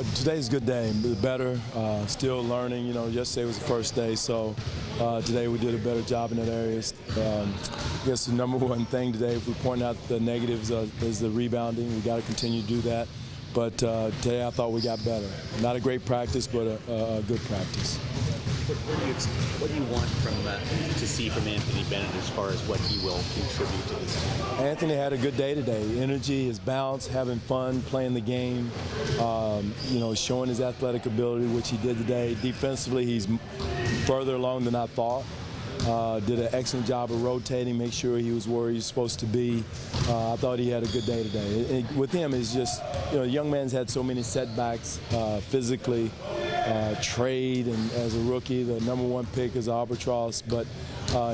Today's a good day, better, still learning. You know, yesterday was the first day, so today we did a better job in that area. I guess the number one thing today, if we point out the negatives, is the rebounding. We got to continue to do that. But today I thought we got better. Not a great practice, but a good practice. What do you want to see from Anthony Bennett as far as what he will contribute to this team? Anthony had a good day today. Energy, his bounce, having fun, playing the game, you know, showing his athletic ability, which he did today. Defensively, he's further along than I thought. Did an excellent job of rotating, make sure he was where he's supposed to be. I thought he had a good day today. With him, it's just, you know, the young man's had so many setbacks physically. Trade, and as a rookie, the #1 pick is albatross, but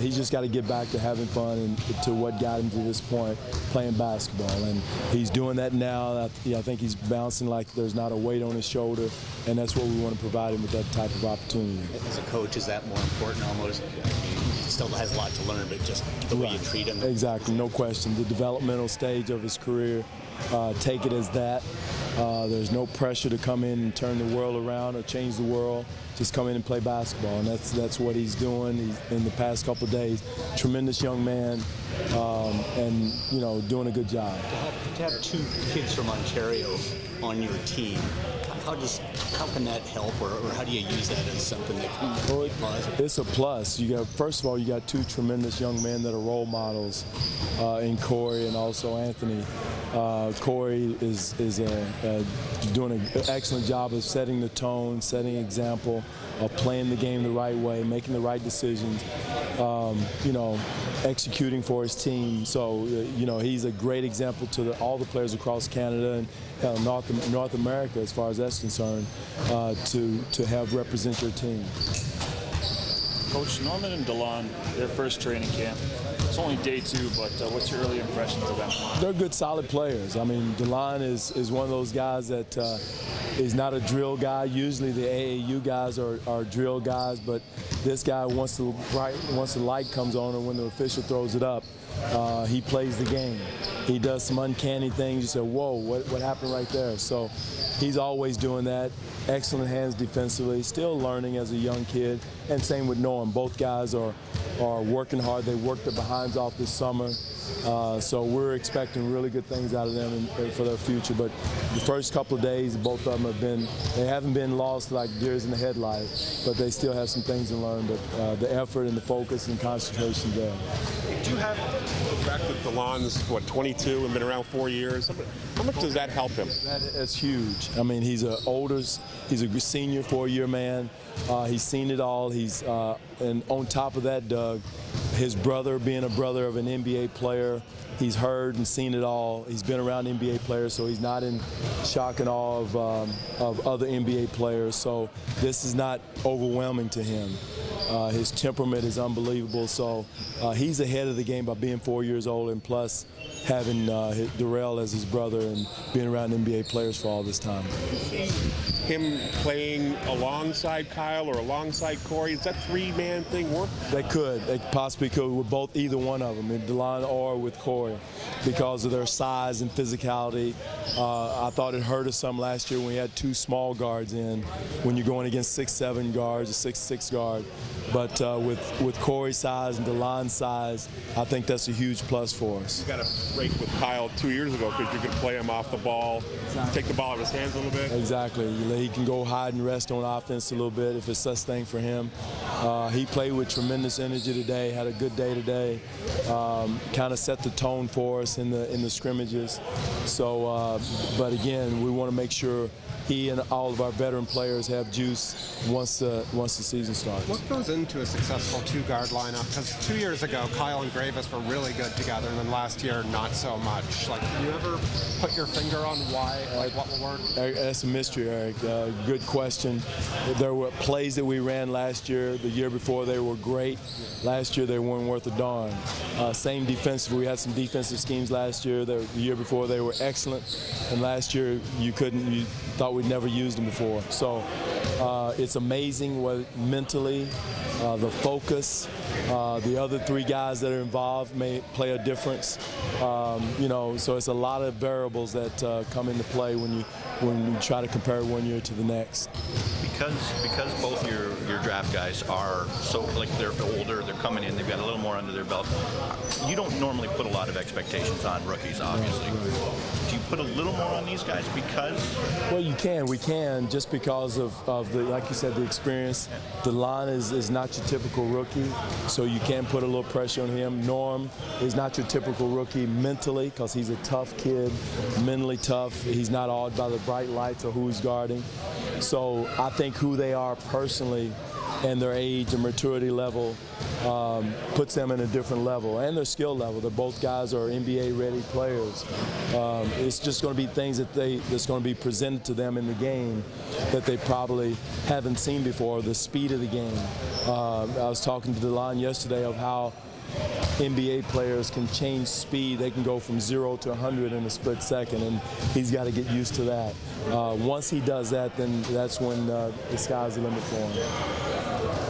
he's just got to get back to having fun and to what got him to this point, playing basketball. And he's doing that now. I think he's bouncing like there's not a weight on his shoulder, and that's what we want to provide him with, that type of opportunity. As a coach, is that more important almost? He still has a lot to learn, but just the way you treat him. Exactly, no question. The developmental stage of his career, take it as that. There's no pressure to come in and turn the world around or change the world. Just come in and play basketball, and that's what he's doing. He's, in the past couple of days, tremendous young man, and you know, doing a good job. To have two kids from Ontario on your team, how can that help, or how do you use that as something that can be positive? It's a plus. First of all, you got two tremendous young men that are role models in Corey and also Anthony. Corey is doing an excellent job of setting the tone, setting an example, of playing the game the right way, making the right decisions, you know, executing for his team. So, you know, he's a great example to all the players across Canada and North America, as far as that's concerned, to have represent your team. Coach, Norman and Dwane, their first training camp. It's only day 2, but what's your early impressions of them? They're good, solid players. I mean, Dwane is one of those guys that is not a drill guy. Usually the AAU guys are drill guys, but this guy, once the light comes on or when the official throws it up, he plays the game. He does some uncanny things. You say, whoa, what happened right there? So he's always doing that. Excellent hands defensively, still learning as a young kid. And same with Norm. Both guys are working hard. They worked their behinds off this summer. So we're expecting really good things out of them for their future. But the first couple of days, both of them they haven't been lost like deers in the headlights, but they still have some things to learn. But the effort and the focus and concentration there. Do you have the fact that Dwane's, what, 22 and been around 4 years? How much does that help him? That's huge. I mean, he's a senior 4-year man. He's seen it all. And on top of that, Doug, his brother, being a brother of an NBA player, he's heard and seen it all. He's been around NBA players, so he's not in shock and awe of other NBA players. So this is not overwhelming to him. His temperament is unbelievable. So he's ahead of the game by being 4 years old, and plus having Darrell as his brother and being around NBA players for all this time. Him playing alongside Kyle or alongside Corey, does that 3-man thing work? They possibly could with either one of them, in Dwane or with Corey, because of their size and physicality. I thought it hurt us some last year when we had 2 small guards in, when you're going against 6'7" guards, a 6'6" guard. But with Corey's size and Dwane's size, I think that's a huge plus for us. You got a break with Kyle 2 years ago because you could play him off the ball, take the ball out of his hands a little bit. Exactly. He can go hide and rest on offense a little bit if it's such thing for him. He played with tremendous energy today, had a good day today, kind of set the tone for us in the scrimmages. So, but again, we want to make sure he and all of our veteran players have juice once the season starts. What goes into a successful 2-guard lineup? Because 2 years ago, Kyle and Gravis were really good together, and then last year, not so much. Like, can you ever put your finger on why, like what will work? That's a mystery, Eric. Good question. There were plays that we ran last year. The year before, they were great. Last year, they weren't worth a darn. Same defensively. We had some defensive schemes last year. The year before, they were excellent. And last year, you thought we'd never used them before. So It's amazing what mentally, the focus, the other three guys that are involved may play a difference. You know, so it's a lot of variables that come into play when you try to compare one year to the next. Because both your draft guys are so, like, they're older, they're coming in, they've got a little more under their belt. You don't normally put a lot of expectations on rookies, obviously. Do you put a little more on these guys because? Well, we can, just because of the, like you said, the experience. Dwane is not your typical rookie, so you can put a little pressure on him. Norm is not your typical rookie mentally, because he's a tough kid, mentally tough. He's not awed by the bright lights or who he's guarding. So I think who they are personally and their age and maturity level puts them in a different level, and their skill level. They're both guys are NBA-ready players. It's just going to be things that's going to be presented to them in the game that they probably haven't seen before. The speed of the game. I was talking to Dwane yesterday of how NBA players can change speed. They can go from 0 to 100 in a split second, and he's got to get used to that. Once he does that, then that's when the sky's the limit for him.